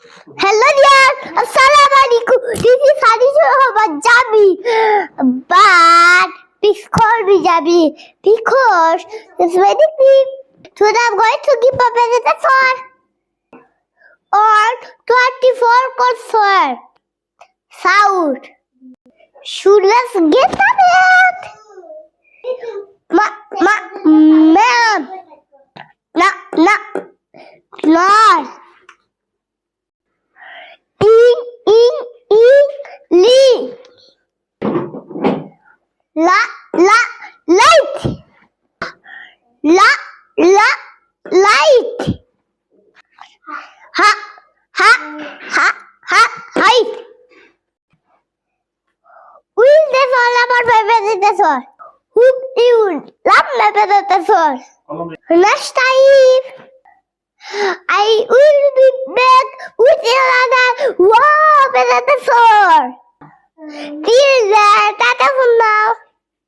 Hello dear, Assalamualaikum. This is Harish Muhammad Jami. But please call me Jami because it's very deep. Today I'm going to give a presentation on 24 consonant sound. Should let's get started. Ma'am. Lord. Li. Light. Light. Height. Will this all about my presentation? Who you love my presentation? Next time, I will be back with another wow presentation. Till then.